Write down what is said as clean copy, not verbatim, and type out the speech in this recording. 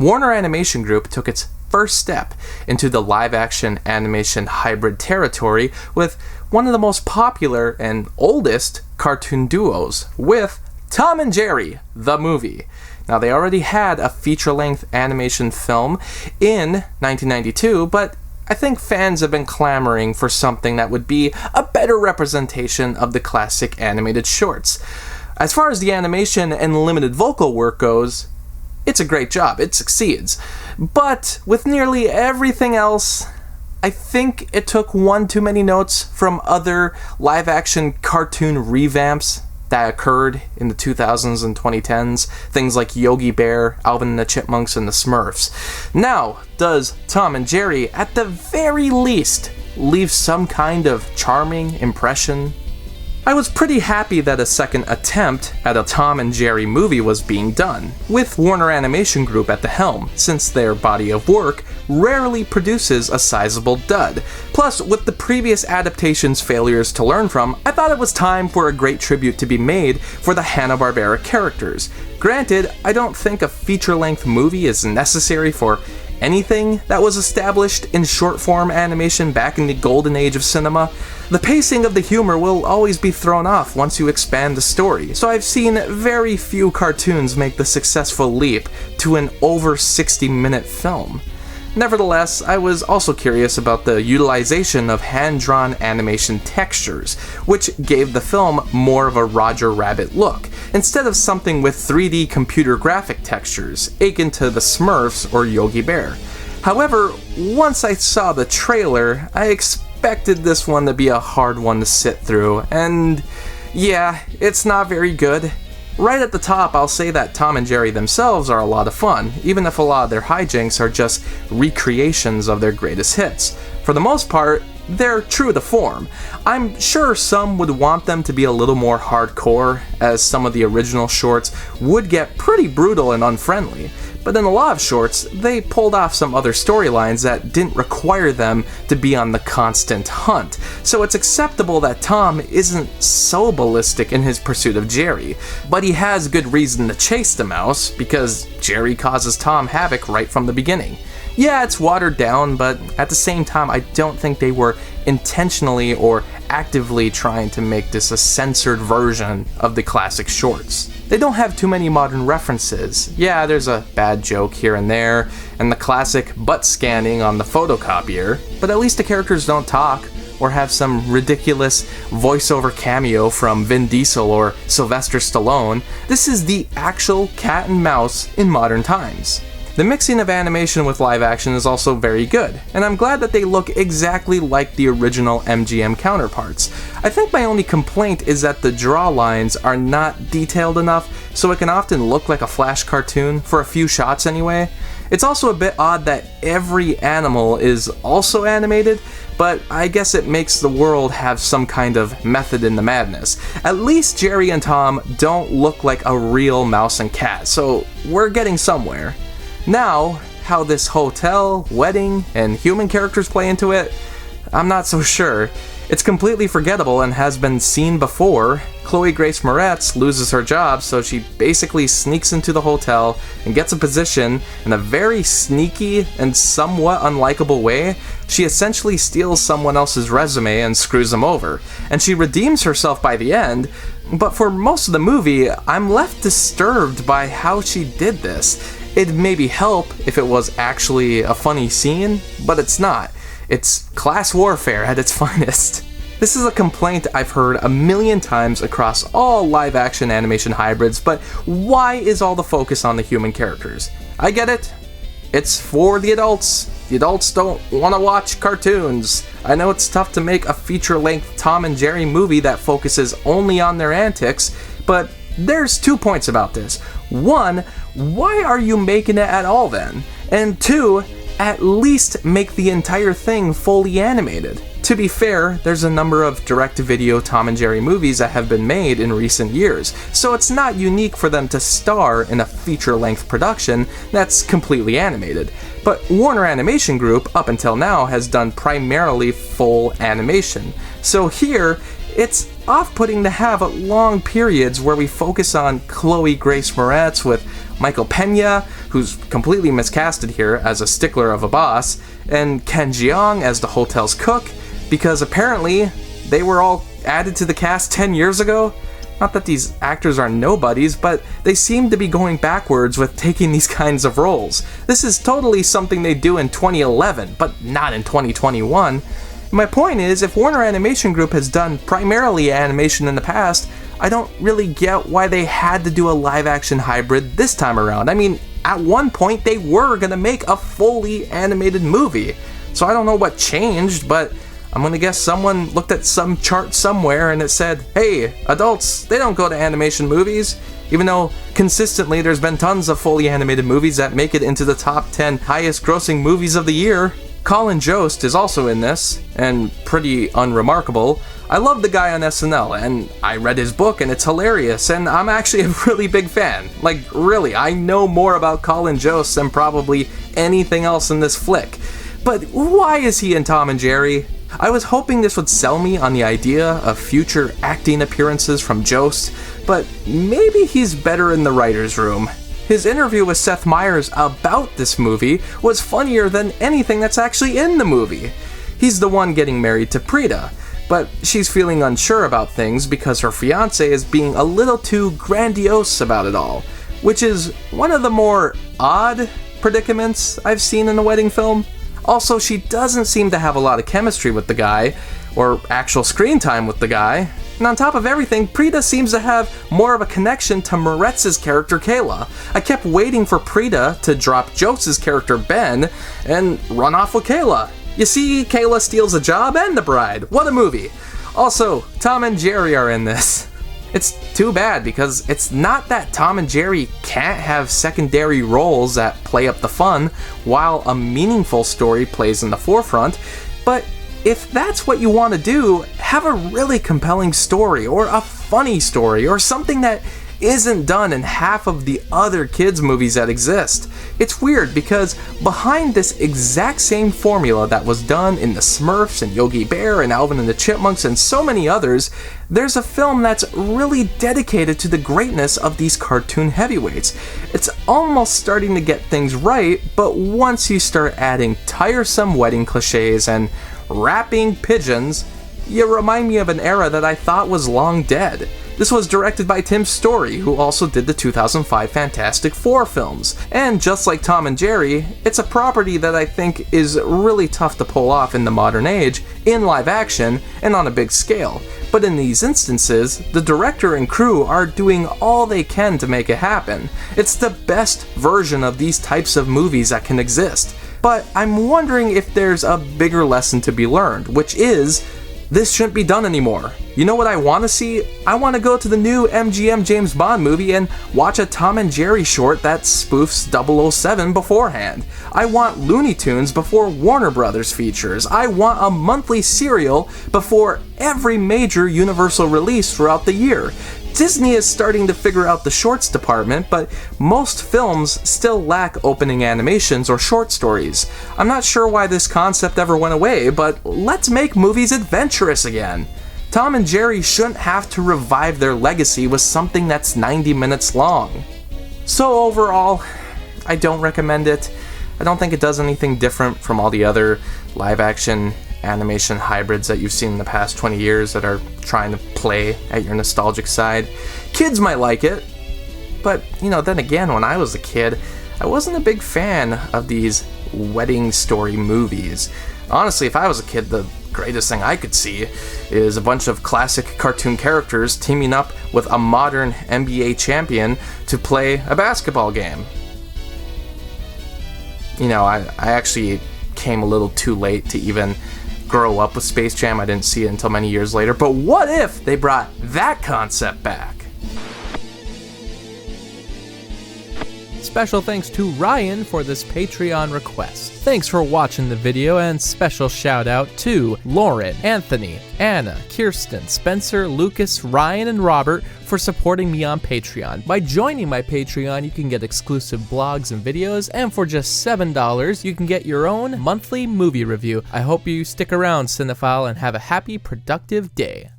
Warner Animation Group took its first step into the live-action animation hybrid territory with one of the most popular and oldest cartoon duos, with Tom and Jerry, the movie. Now, they already had a feature-length animation film in 1992, but I think fans have been clamoring for something that would be a better representation of the classic animated shorts. As far as the animation and limited vocal work goes, it's a great job, it succeeds. But with nearly everything else, I think it took one too many notes from other live-action cartoon revamps that occurred in the 2000s and 2010s, things like Yogi Bear, Alvin and the Chipmunks, and the Smurfs. Now, does Tom and Jerry, at the very least, leave some kind of charming impression? I was pretty happy that a second attempt at a Tom and Jerry movie was being done, with Warner Animation Group at the helm, since their body of work rarely produces a sizable dud. Plus, with the previous adaptation's failures to learn from, I thought it was time for a great tribute to be made for the Hanna-Barbera characters. Granted, I don't think a feature-length movie is necessary for anything that was established in short-form animation back in the golden age of cinema. The pacing of the humor will always be thrown off once you expand the story, so I've seen very few cartoons make the successful leap to an over 60-minute film. Nevertheless, I was also curious about the utilization of hand-drawn animation textures, which gave the film more of a Roger Rabbit look, instead of something with 3D computer graphic textures, akin to the Smurfs or Yogi Bear. However, once I saw the trailer, I expected this one to be a hard one to sit through, and yeah, it's not very good. Right at the top, I'll say that Tom and Jerry themselves are a lot of fun, even if a lot of their hijinks are just recreations of their greatest hits. For the most part, they're true to form. I'm sure some would want them to be a little more hardcore, as some of the original shorts would get pretty brutal and unfriendly. But in a lot of shorts, they pulled off some other storylines that didn't require them to be on the constant hunt, so it's acceptable that Tom isn't so ballistic in his pursuit of Jerry, but he has good reason to chase the mouse, because Jerry causes Tom havoc right from the beginning. Yeah, it's watered down, but at the same time, I don't think they were intentionally or actively trying to make this a censored version of the classic shorts. They don't have too many modern references. Yeah, there's a bad joke here and there, and the classic butt scanning on the photocopier, but at least the characters don't talk, or have some ridiculous voiceover cameo from Vin Diesel or Sylvester Stallone. This is the actual cat and mouse in modern times. The mixing of animation with live action is also very good, and I'm glad that they look exactly like the original MGM counterparts. I think my only complaint is that the draw lines are not detailed enough, so it can often look like a Flash cartoon, for a few shots anyway. It's also a bit odd that every animal is also animated, but I guess it makes the world have some kind of method in the madness. At least Jerry and Tom don't look like a real mouse and cat, so we're getting somewhere. Now, how this hotel, wedding, and human characters play into it, I'm not so sure. It's completely forgettable and has been seen before. Chloe Grace Moretz loses her job, so she basically sneaks into the hotel and gets a position in a very sneaky and somewhat unlikable way. She essentially steals someone else's resume and screws them over, and she redeems herself by the end, but for most of the movie, I'm left disturbed by how she did this. It'd maybe help if it was actually a funny scene, but it's not. It's class warfare at its finest. This is a complaint I've heard a million times across all live-action animation hybrids, but why is all the focus on the human characters? I get it. It's for the adults. The adults don't want to watch cartoons. I know it's tough to make a feature-length Tom and Jerry movie that focuses only on their antics, but there's 2 points about this. 1, why are you making it at all then? And 2, at least make the entire thing fully animated. To be fair, there's a number of direct-to-video Tom and Jerry movies that have been made in recent years, so it's not unique for them to star in a feature-length production that's completely animated. But Warner Animation Group, up until now, has done primarily full animation. So here, it's off-putting to have long periods where we focus on Chloe Grace Moretz with Michael Pena, who's completely miscasted here as a stickler of a boss, and Ken Jeong as the hotel's cook, because apparently they were all added to the cast 10 years ago. Not that these actors are nobodies, but they seem to be going backwards with taking these kinds of roles. This is totally something they do in 2011, but not in 2021. My point is, if Warner Animation Group has done primarily animation in the past, I don't really get why they had to do a live-action hybrid this time around. I mean, at one point they were gonna make a fully animated movie. So I don't know what changed, but I'm gonna guess someone looked at some chart somewhere and it said, hey, adults, they don't go to animation movies. Even though consistently there's been tons of fully animated movies that make it into the top 10 highest grossing movies of the year. Colin Jost is also in this, and pretty unremarkable. I love the guy on SNL, and I read his book, and it's hilarious, and I'm actually a really big fan. Like, really, I know more about Colin Jost than probably anything else in this flick. But why is he in Tom and Jerry? I was hoping this would sell me on the idea of future acting appearances from Jost, but maybe he's better in the writer's room. His interview with Seth Meyers about this movie was funnier than anything that's actually in the movie. He's the one getting married to Prita, but she's feeling unsure about things because her fiancé is being a little too grandiose about it all, which is one of the more odd predicaments I've seen in a wedding film. Also, she doesn't seem to have a lot of chemistry with the guy, or actual screen time with the guy. And on top of everything, Prita seems to have more of a connection to Moretz's character Kayla. I kept waiting for Prita to drop Jost's character Ben and run off with Kayla. You see, Kayla steals a job and the bride. What a movie. Also, Tom and Jerry are in this. It's too bad because it's not that Tom and Jerry can't have secondary roles that play up the fun while a meaningful story plays in the forefront, but if that's what you want to do, have a really compelling story or a funny story or something that isn't done in half of the other kids' movies that exist. It's weird because behind this exact same formula that was done in the Smurfs and Yogi Bear and Alvin and the Chipmunks and so many others, there's a film that's really dedicated to the greatness of these cartoon heavyweights. It's almost starting to get things right, but once you start adding tiresome wedding cliches and rapping pigeons, you remind me of an era that I thought was long dead. This was directed by Tim Story, who also did the 2005 Fantastic Four films. And just like Tom and Jerry, it's a property that I think is really tough to pull off in the modern age, in live action, and on a big scale. But in these instances, the director and crew are doing all they can to make it happen. It's the best version of these types of movies that can exist. But I'm wondering if there's a bigger lesson to be learned, which is, this shouldn't be done anymore. You know what I want to see? I want to go to the new MGM James Bond movie and watch a Tom and Jerry short that spoofs 007 beforehand. I want Looney Tunes before Warner Brothers features. I want a monthly serial before every major Universal release throughout the year. Disney is starting to figure out the shorts department, but most films still lack opening animations or short stories. I'm not sure why this concept ever went away, but let's make movies adventurous again. Tom and Jerry shouldn't have to revive their legacy with something that's 90 minutes long. So overall, I don't recommend it. I don't think it does anything different from all the other live-action animation hybrids that you've seen in the past 20 years that are trying to play at your nostalgic side. Kids might like it, but, then again, when I was a kid, I wasn't a big fan of these wedding story movies. Honestly, if I was a kid, the greatest thing I could see is a bunch of classic cartoon characters teaming up with a modern NBA champion to play a basketball game. I actually came a little too late to even grow up with Space Jam. I didn't see it until many years later. But what if they brought that concept back? Special thanks to Ryan for this Patreon request. Thanks for watching the video, and special shout out to Lauren, Anthony, Anna, Kirsten, Spencer, Lucas, Ryan, and Robert for supporting me on Patreon. By joining my Patreon, you can get exclusive blogs and videos, and for just $7, you can get your own monthly movie review. I hope you stick around, cinephile, and have a happy, productive day.